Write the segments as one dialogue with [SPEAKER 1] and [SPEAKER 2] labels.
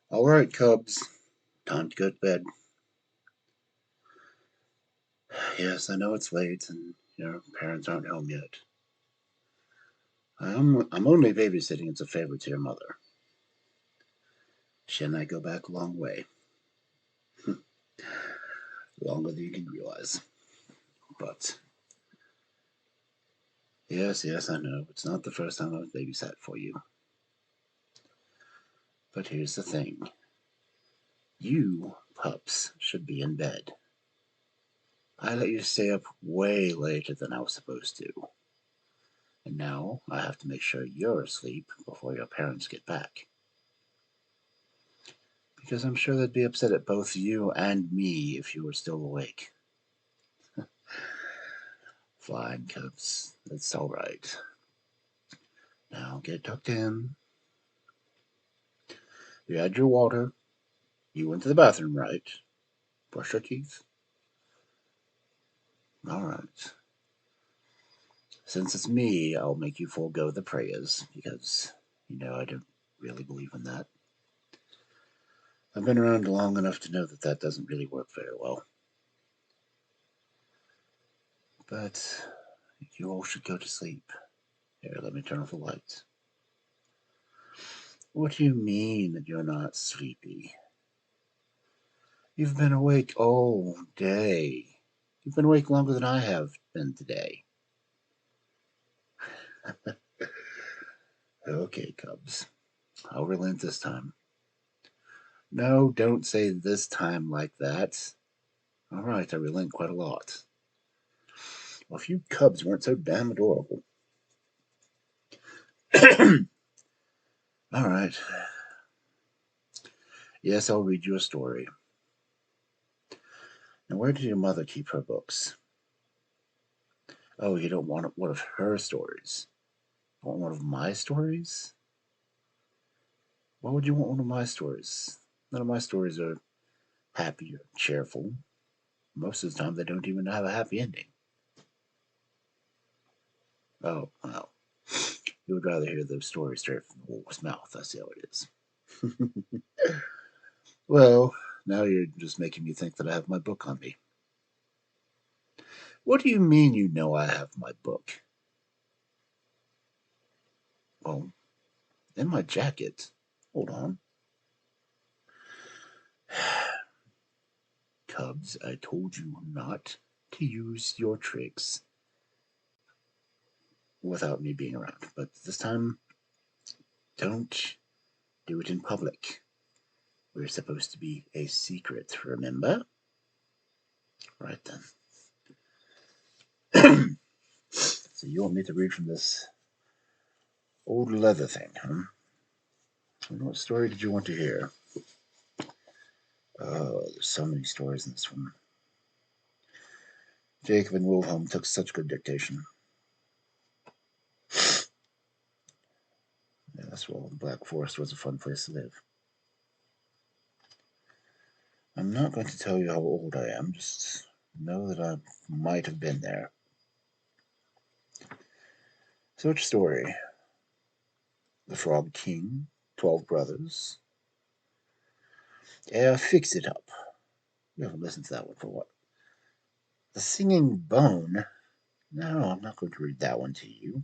[SPEAKER 1] All right, Cubs. Time to go to bed. Yes, I know it's late and your parents aren't home yet. I'm only babysitting as a favor to your mother. She and I go back a long way. Longer than you can realize. But yes, I know. It's not the first time I've babysat for you. But here's the thing. You pups should be in bed. I let you stay up way later than I was supposed to. And now I have to make sure you're asleep before your parents get back. Because I'm sure they'd be upset at both you and me if you were still awake. Fine, Cubs. That's all right. Now get tucked in. You had your water. You went to the bathroom, right? Brush your teeth. All right. Since it's me, I'll make you forego the prayers because, I don't really believe in that. I've been around long enough to know that that doesn't really work very well. But you all should go to sleep. Here, let me turn off the lights. What do you mean that you're not sleepy? You've been awake all day. You've been awake longer than I have been today. Okay, Cubs. I'll relent this time. No, don't say this time like that. All right, I relent quite a lot. Well, if you Cubs weren't so damn adorable. All right. Yes, I'll read you a story. Now, where did your mother keep her books? Oh, you don't want one of her stories? You want one of my stories? Why would you want one of my stories? None of my stories are happy or cheerful. Most of the time, they don't even have a happy ending. Oh, well. You would rather hear those stories straight from the wolf's mouth. I see how it is. Well, now you're just making me think that I have my book on me. What do you mean you know I have my book? Well, in my jacket. Hold on. Cubs, I told you not to use your tricks without me being around. But this time, don't do it in public. We're supposed to be a secret, remember? Right then. So you want me to read from this old leather thing, huh? What story did you want to hear? Oh, there's so many stories in this one. Jacob and Wilhelm took such good dictation. Yes, well, Black Forest was a fun place to live. I'm not going to tell you how old I am, just know that I might have been there. So, which story? The Frog King, 12 Brothers. Fix It Up. You haven't listened to that one for what? The Singing Bone. No, I'm not going to read that one to you.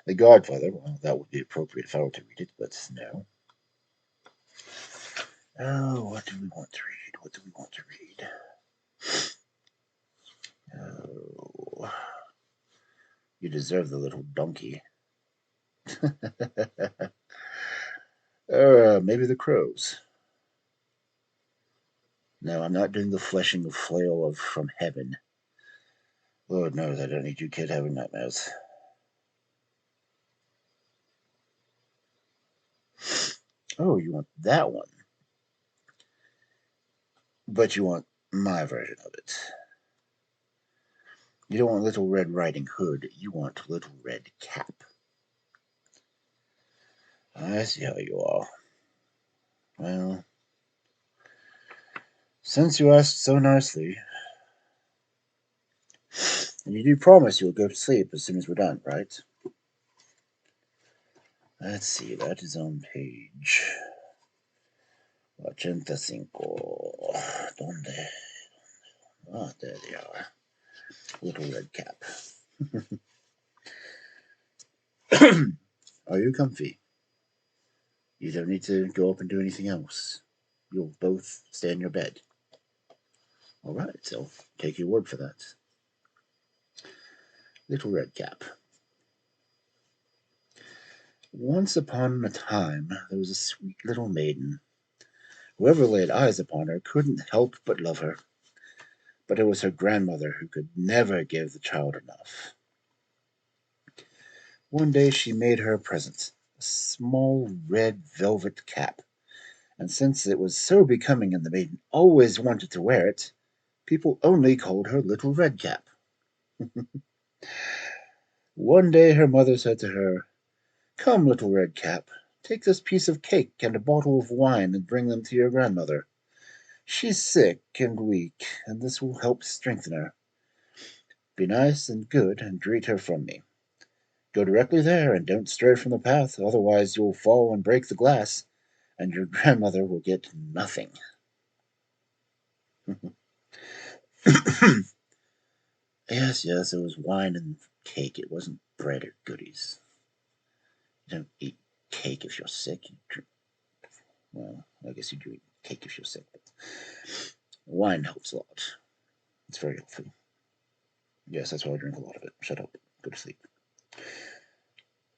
[SPEAKER 1] The Godfather. Well, that would be appropriate if I were to read it, but no. Oh, what do we want to read? What do we want to read? Oh, you deserve the little donkey. Maybe the crows. No, I'm not doing the fleshing of flail of from heaven. Lord knows I don't need you kid having nightmares. Oh, you want that one. But you want my version of it. You don't want Little Red Riding Hood, you want Little Red Cap. I see how you are. Well, since you asked so nicely, and you do promise you'll go to sleep as soon as we're done, right? Let's see, that is on page 85. Donde? Ah, there they are. Little Red Cap. Are you comfy? You don't need to go up and do anything else. You'll both stay in your bed. All right, so take your word for that. Little Red Cap. Once upon a time, there was a sweet little maiden. Whoever laid eyes upon her couldn't help but love her. But it was her grandmother who could never give the child enough. One day she made her a present, a small red velvet cap, and since it was so becoming and the maiden always wanted to wear it, people only called her Little Red Cap. One day her mother said to her, "Come, Little Red Cap, take this piece of cake and a bottle of wine and bring them to your grandmother. She's sick and weak, and this will help strengthen her. Be nice and good and greet her from me. Go directly there and don't stray from the path, otherwise you'll fall and break the glass, and your grandmother will get nothing." Yes, yes, it was wine and cake. It wasn't bread or goodies. You don't eat cake if you're sick. You drink, well, I guess you do eat cake if you're sick, but wine helps a lot. It's very healthy. Yes, that's why I drink a lot of it. Shut up. Go to sleep.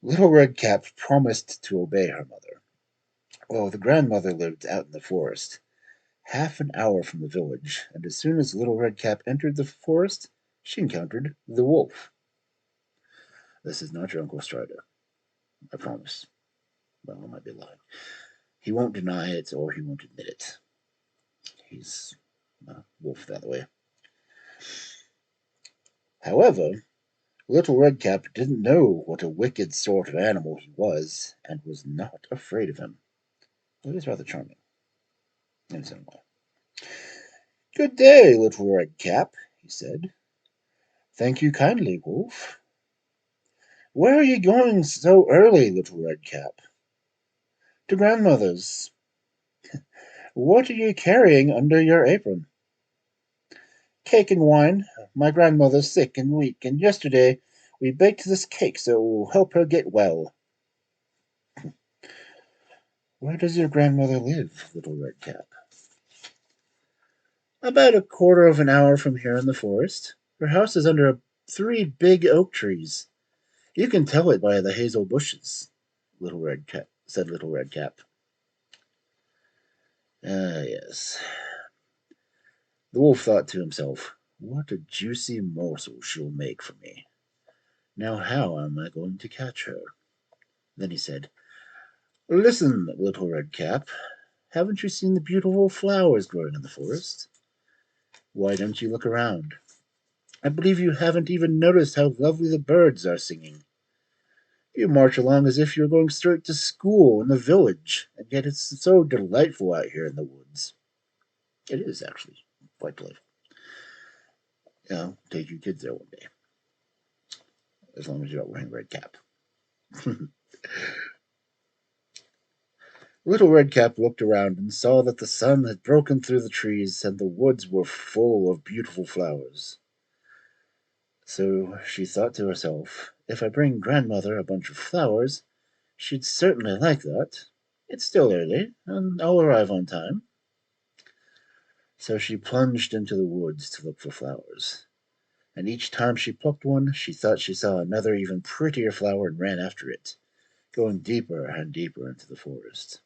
[SPEAKER 1] Little Red Cap promised to obey her mother. Well, the grandmother lived out in the forest, half an hour from the village, and as soon as Little Red Cap entered the forest, she encountered the wolf. This is not your Uncle Strider, I promise. Well, I might be lying. He won't deny it or he won't admit it. He's a wolf that way. However, Little Red Cap didn't know what a wicked sort of animal he was and was not afraid of him. He was rather charming in his own way. "Good day, Little Red Cap," he said. "Thank you kindly, Wolf. Where are you going so early, Little Red Cap?" "To grandmother's." "What are you carrying under your apron?" "Cake and wine. My grandmother's sick and weak, and yesterday we baked this cake so it will help her get well." "Where does your grandmother live, Little Red Cap?" "About a quarter of an hour from here in the forest. Her house is under 3 big oak trees. You can tell it by the hazel bushes," said Little Red Cap. Ah, yes. The wolf thought to himself, "What a juicy morsel she'll make for me. Now how am I going to catch her?" Then he said, "Listen, Little Red Cap, haven't you seen the beautiful flowers growing in the forest? Why don't you look around? I believe you haven't even noticed how lovely the birds are singing. You march along as if you're going straight to school in the village, and yet it's so delightful out here in the woods." It is actually quite delightful. Take your kids there one day, as long as you're not wearing a red cap. Little Red Cap looked around and saw that the sun had broken through the trees and the woods were full of beautiful flowers. So she thought to herself, "If I bring grandmother a bunch of flowers, she'd certainly like that. It's still early, and I'll arrive on time." So she plunged into the woods to look for flowers, and each time she plucked one, she thought she saw another even prettier flower and ran after it, going deeper and deeper into the forest.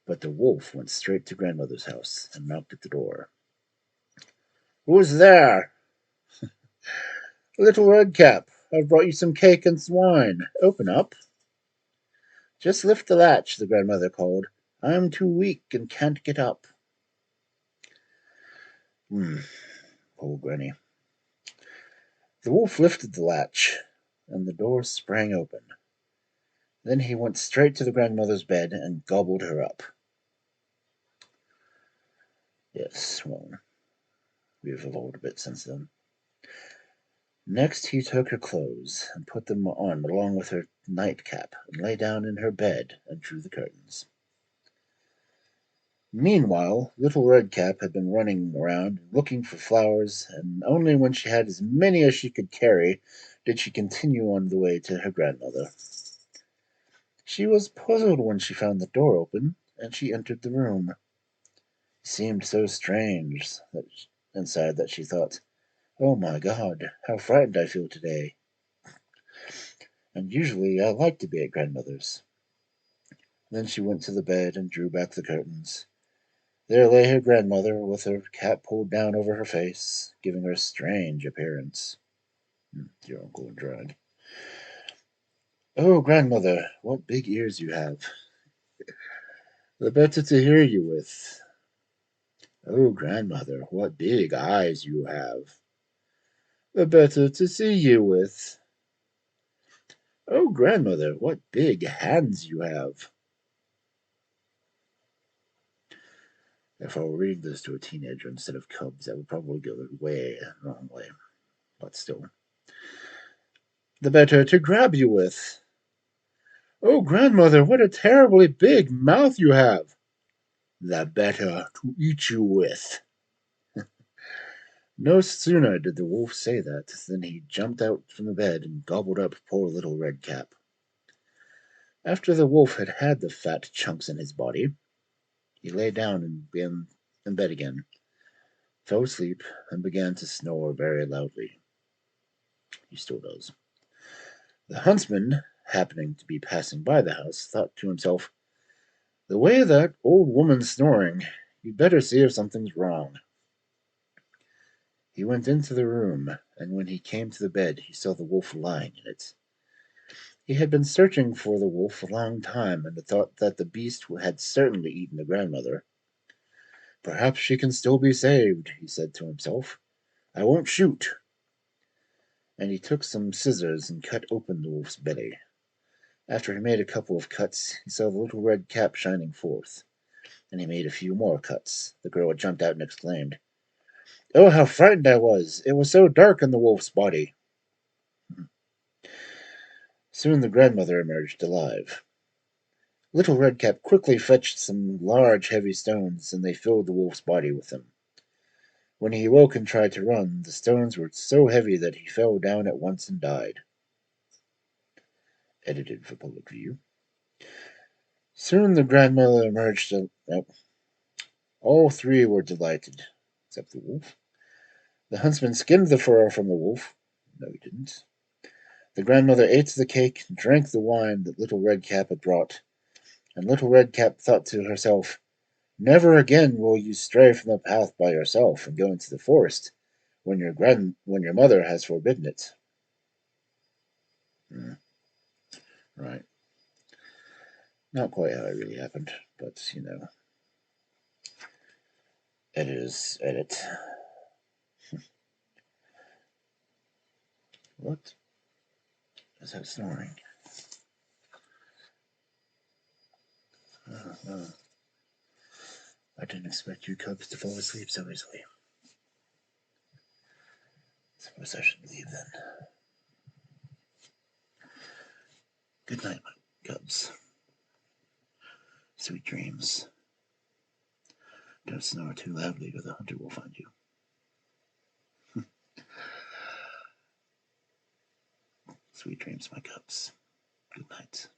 [SPEAKER 1] But the wolf went straight to grandmother's house and knocked at the door. "Who's there?" "Little Red Cap. I've brought you some cake and wine. Open up." "Just lift the latch," the grandmother called. "I am too weak and can't get up." Poor Granny. The wolf lifted the latch, and the door sprang open. Then he went straight to the grandmother's bed and gobbled her up. Yes, well, we've evolved a bit since then. Next, he took her clothes and put them on along with her nightcap and lay down in her bed and drew the curtains. Meanwhile, Little Red Cap had been running around looking for flowers, and only when she had as many as she could carry did she continue on the way to her grandmother. She was puzzled when she found the door open, and she entered the room. It seemed so strange inside that she thought, "Oh my God, how frightened I feel today. And usually I like to be at grandmother's." Then she went to the bed and drew back the curtains. There lay her grandmother with her cap pulled down over her face, giving her a strange appearance. Your uncle and drag. "Oh, grandmother, what big ears you have! The better to hear you with." "Oh, grandmother, what big eyes you have! The better to see you with." "Oh, grandmother, what big hands you have!" If I were reading this to a teenager instead of cubs, that would probably go the wrong way. But still. "The better to grab you with." "Oh, grandmother, what a terribly big mouth you have." "The better to eat you with." No sooner did the wolf say that than he jumped out from the bed and gobbled up poor Little Red Cap. After the wolf had had the fat chunks in his body, he lay down in bed again, fell asleep, and began to snore very loudly. He still does. The huntsman, happening to be passing by the house, thought to himself, "The way that old woman's snoring, you'd better see if something's wrong." He went into the room, and when he came to the bed he saw the wolf lying in it. He had been searching for the wolf a long time, and had thought that the beast had certainly eaten the grandmother. "Perhaps she can still be saved," he said to himself. "I won't shoot." And he took some scissors and cut open the wolf's belly. After he made a couple of cuts, he saw the little red cap shining forth, and he made a few more cuts. The girl jumped out and exclaimed, "Oh, how frightened I was! It was so dark in the wolf's body." Soon the grandmother emerged alive. Little Redcap quickly fetched some large heavy stones, and they filled the wolf's body with them. When he awoke and tried to run, the stones were so heavy that he fell down at once and died. Edited for public view. Soon the grandmother emerged. All three were delighted, except the wolf. The huntsman skinned the fur from the wolf. No, he didn't. The grandmother ate the cake and drank the wine that Little Redcap had brought, and Little Redcap thought to herself, "Never again will you stray from the path by yourself and go into the forest when your mother has forbidden it." Hmm, right. Not quite how it really happened, but editors edit. What is that snoring? Oh, I didn't expect you cubs to fall asleep so easily. Suppose I should leave then. Good night, my cubs. Sweet dreams. Don't snore too loudly or the hunter will find you. Sweet dreams, my cubs. Good night.